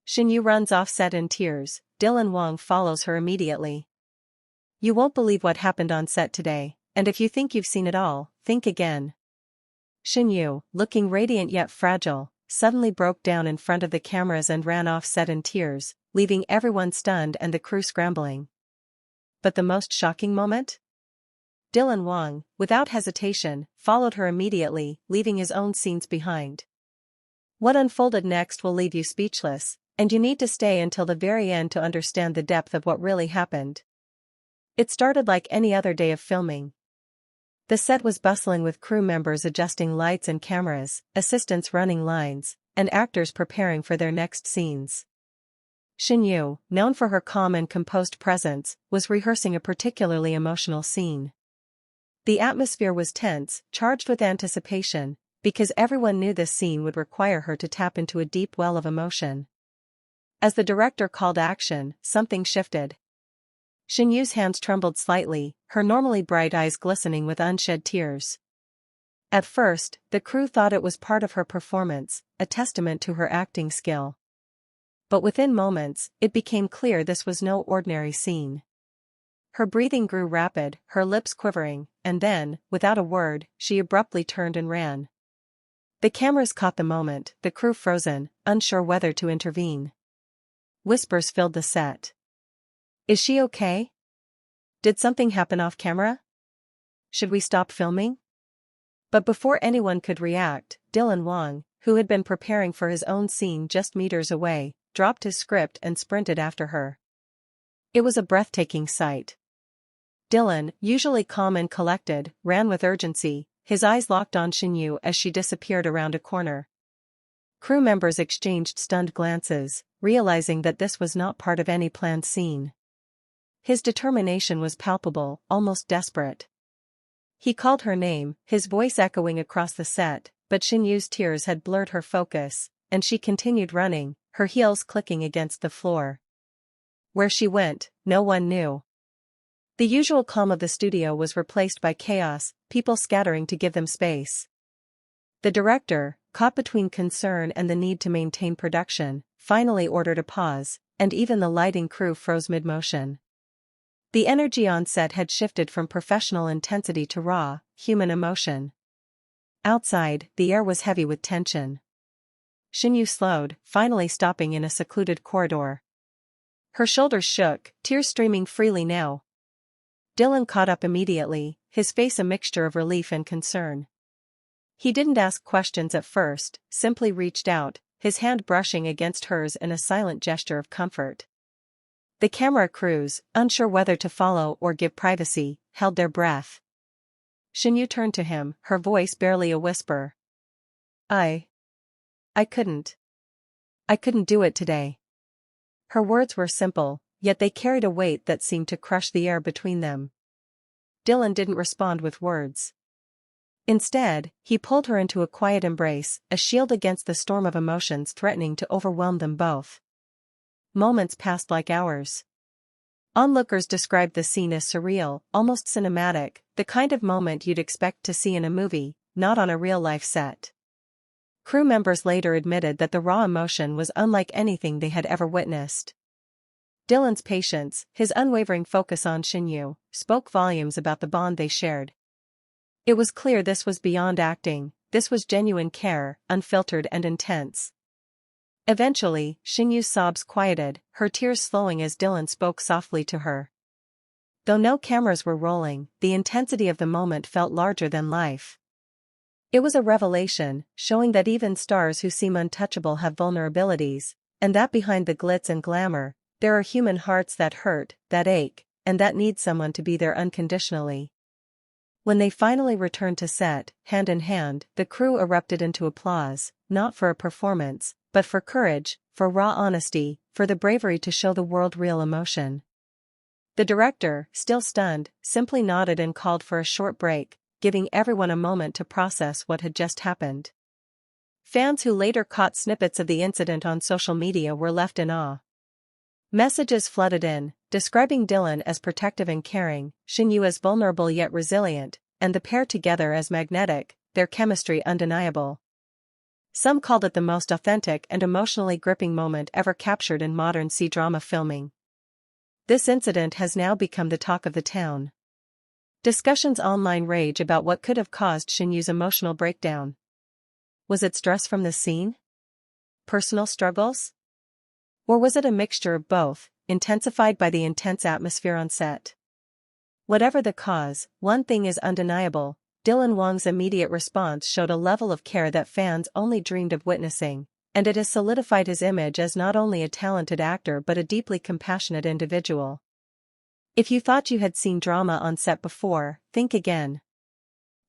Shen Yue runs off set in tears. Wang follows her immediately. You won't believe what happened on set today, and if you think you've seen it all, think again. Shen Yue, looking radiant yet fragile, suddenly broke down in front of the cameras and ran off set in tears, leaving everyone stunned and the crew scrambling. But the most shocking moment? Wang, without hesitation, followed her immediately, leaving his own scenes behind. What unfolded next will leave you speechless, and you need to stay until the very end to understand the depth of what really happened. It started like any other day of filming. The set was bustling with crew members adjusting lights and cameras, assistants running lines, and actors preparing for their next scenes. Shen Yue, known for her calm and composed presence, was rehearsing a particularly emotional scene. The atmosphere was tense, charged with anticipation, because everyone knew this scene would require her to tap into a deep well of emotion. As the director called action, something shifted. Shen Yue's hands trembled slightly, her normally bright eyes glistening with unshed tears. At first, the crew thought it was part of her performance, a testament to her acting skill. But within moments, it became clear this was no ordinary scene. Her breathing grew rapid, her lips quivering, and then, without a word, she abruptly turned and ran. The cameras caught the moment, the crew frozen, unsure whether to intervene. Whispers filled the set. Is she okay? Did something happen off camera? Should we stop filming? But before anyone could react, Wang, who had been preparing for his own scene just meters away, dropped his script and sprinted after her. It was a breathtaking sight. Dylan, usually calm and collected, ran with urgency, his eyes locked on Shen Yue as she disappeared around a corner. Crew members exchanged stunned glances, realizing that this was not part of any planned scene. His determination was palpable, almost desperate. He called her name, his voice echoing across the set, but Shen Yue's tears had blurred her focus, and she continued running, her heels clicking against the floor. Where she went, no one knew. The usual calm of the studio was replaced by chaos, people scattering to give them space. The director, caught between concern and the need to maintain production, finally ordered a pause, and even the lighting crew froze mid-motion. The energy on set had shifted from professional intensity to raw, human emotion. Outside, the air was heavy with tension. Shen Yue slowed, finally stopping in a secluded corridor. Her shoulders shook, tears streaming freely now. Dylan caught up immediately, his face a mixture of relief and concern. He didn't ask questions at first, simply reached out, his hand brushing against hers in a silent gesture of comfort. The camera crews, unsure whether to follow or give privacy, held their breath. Shen Yue turned to him, her voice barely a whisper. I couldn't do it today. Her words were simple, yet they carried a weight that seemed to crush the air between them. Dylan didn't respond with words. Instead, he pulled her into a quiet embrace, a shield against the storm of emotions threatening to overwhelm them both. Moments passed like hours. Onlookers described the scene as surreal, almost cinematic, the kind of moment you'd expect to see in a movie, not on a real-life set. Crew members later admitted that the raw emotion was unlike anything they had ever witnessed. Dylan's patience, his unwavering focus on Shen Yue, spoke volumes about the bond they shared. It was clear this was beyond acting, this was genuine care, unfiltered and intense. Eventually, Shen Yue's sobs quieted, her tears slowing as Dylan spoke softly to her. Though no cameras were rolling, the intensity of the moment felt larger than life. It was a revelation, showing that even stars who seem untouchable have vulnerabilities, and that behind the glitz and glamour, there are human hearts that hurt, that ache, and that need someone to be there unconditionally. When they finally returned to set, hand in hand, the crew erupted into applause, not for a performance, but for courage, for raw honesty, for the bravery to show the world real emotion. The director, still stunned, simply nodded and called for a short break, giving everyone a moment to process what had just happened. Fans who later caught snippets of the incident on social media were left in awe. Messages flooded in, describing Dylan as protective and caring, Shen Yue as vulnerable yet resilient, and the pair together as magnetic, their chemistry undeniable. Some called it the most authentic and emotionally gripping moment ever captured in modern C-drama filming. This incident has now become the talk of the town. Discussions online rage about what could have caused Shen Yue's emotional breakdown. Was it stress from the scene? Personal struggles? Or was it a mixture of both, intensified by the intense atmosphere on set? Whatever the cause, one thing is undeniable: Dylan Wang's immediate response showed a level of care that fans only dreamed of witnessing, and it has solidified his image as not only a talented actor but a deeply compassionate individual. If you thought you had seen drama on set before, think again.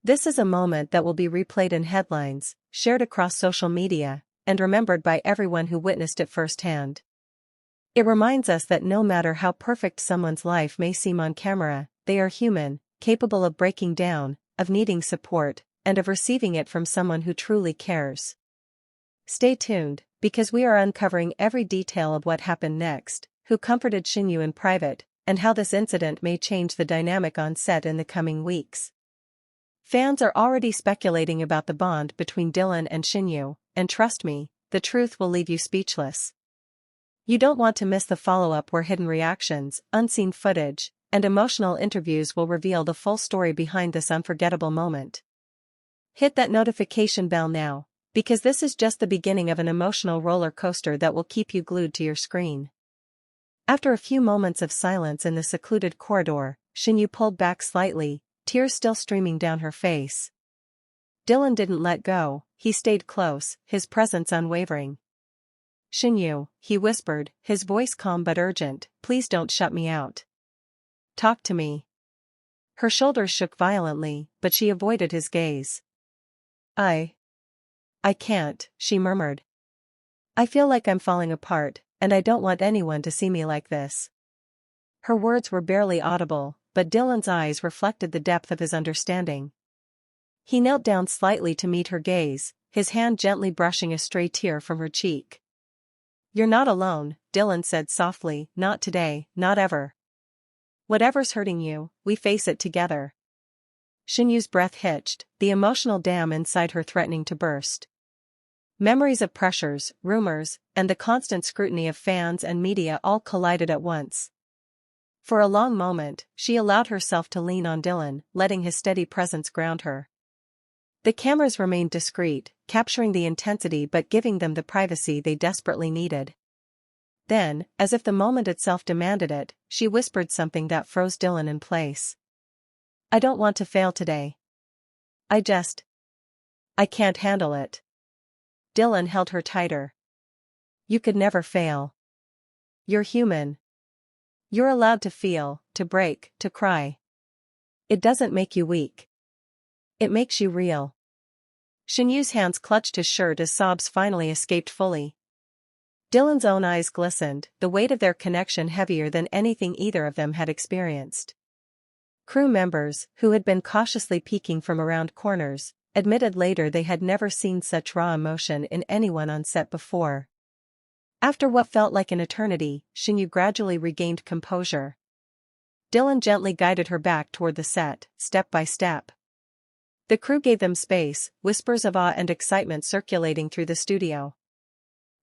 This is a moment that will be replayed in headlines, shared across social media, and remembered by everyone who witnessed it firsthand. It reminds us that no matter how perfect someone's life may seem on camera, they are human, capable of breaking down, of needing support, and of receiving it from someone who truly cares. Stay tuned, because we are uncovering every detail of what happened next, who comforted Shen Yue in private, and how this incident may change the dynamic on set in the coming weeks. Fans are already speculating about the bond between Dylan and Shen Yue, and trust me, the truth will leave you speechless. You don't want to miss the follow-up where hidden reactions, unseen footage, and emotional interviews will reveal the full story behind this unforgettable moment. Hit that notification bell now, because this is just the beginning of an emotional roller coaster that will keep you glued to your screen. After a few moments of silence in the secluded corridor, Shen Yue pulled back slightly, tears still streaming down her face. Dylan didn't let go, he stayed close, his presence unwavering. "Shen Yue," he whispered, his voice calm but urgent, "please don't shut me out. Talk to me." Her shoulders shook violently, but she avoided his gaze. I can't," she murmured. "I feel like I'm falling apart, and I don't want anyone to see me like this." Her words were barely audible, but Dylan's eyes reflected the depth of his understanding. He knelt down slightly to meet her gaze, his hand gently brushing a stray tear from her cheek. "You're not alone," Dylan said softly, "not today, not ever. Whatever's hurting you, we face it together." Shen Yue's breath hitched, the emotional dam inside her threatening to burst. Memories of pressures, rumors, and the constant scrutiny of fans and media all collided at once. For a long moment, she allowed herself to lean on Dylan, letting his steady presence ground her. The cameras remained discreet, capturing the intensity but giving them the privacy they desperately needed. Then, as if the moment itself demanded it, she whispered something that froze Dylan in place. "I don't want to fail today. I can't handle it." Dylan held her tighter. "You could never fail. You're human. You're allowed to feel, to break, to cry. It doesn't make you weak. It makes you real." Shen Yue's hands clutched his shirt as sobs finally escaped fully. Dylan's own eyes glistened, the weight of their connection heavier than anything either of them had experienced. Crew members, who had been cautiously peeking from around corners, admitted later they had never seen such raw emotion in anyone on set before. After what felt like an eternity, Shen Yue gradually regained composure. Dylan gently guided her back toward the set, step by step. The crew gave them space, whispers of awe and excitement circulating through the studio.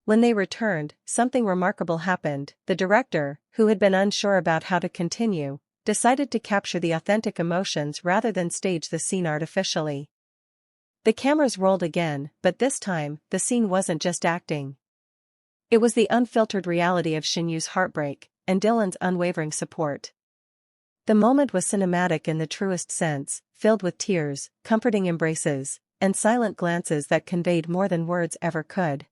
When they returned, something remarkable happened. The director, who had been unsure about how to continue, decided to capture the authentic emotions rather than stage the scene artificially. The cameras rolled again, but this time, the scene wasn't just acting. It was the unfiltered reality of Shen Yue's heartbreak, and Dylan's unwavering support. The moment was cinematic in the truest sense, filled with tears, comforting embraces, and silent glances that conveyed more than words ever could.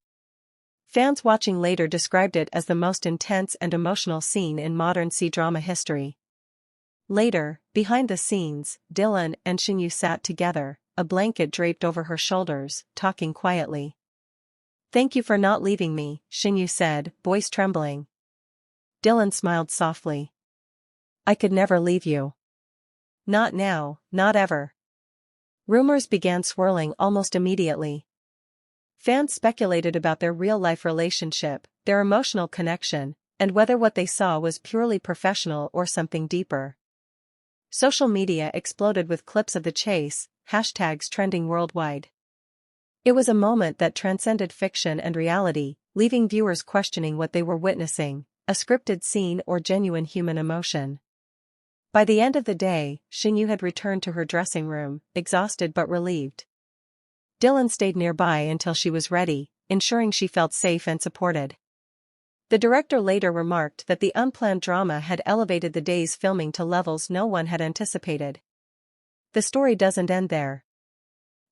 Fans watching later described it as the most intense and emotional scene in modern C-drama history. Later, behind the scenes, Dylan and Shen Yue sat together, a blanket draped over her shoulders, talking quietly. "Thank you for not leaving me," Shen Yue said, voice trembling. Dylan smiled softly. "I could never leave you. Not now, not ever." Rumors began swirling almost immediately. Fans speculated about their real-life relationship, their emotional connection, and whether what they saw was purely professional or something deeper. Social media exploded with clips of the chase, hashtags trending worldwide. It was a moment that transcended fiction and reality, leaving viewers questioning what they were witnessing, a scripted scene or genuine human emotion. By the end of the day, Shen Yue had returned to her dressing room, exhausted but relieved. Dylan stayed nearby until she was ready, ensuring she felt safe and supported. The director later remarked that the unplanned drama had elevated the day's filming to levels no one had anticipated. The story doesn't end there.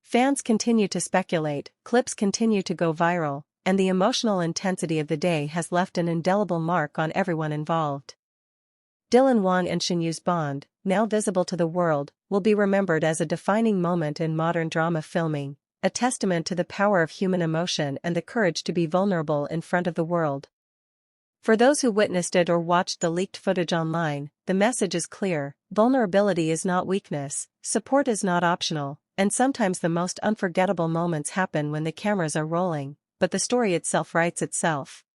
Fans continue to speculate, clips continue to go viral, and the emotional intensity of the day has left an indelible mark on everyone involved. Dylan Wang and Shen Yue's bond, now visible to the world, will be remembered as a defining moment in modern drama filming, a testament to the power of human emotion and the courage to be vulnerable in front of the world. For those who witnessed it or watched the leaked footage online, the message is clear: vulnerability is not weakness, support is not optional, and sometimes the most unforgettable moments happen when the cameras are rolling, but the story itself writes itself.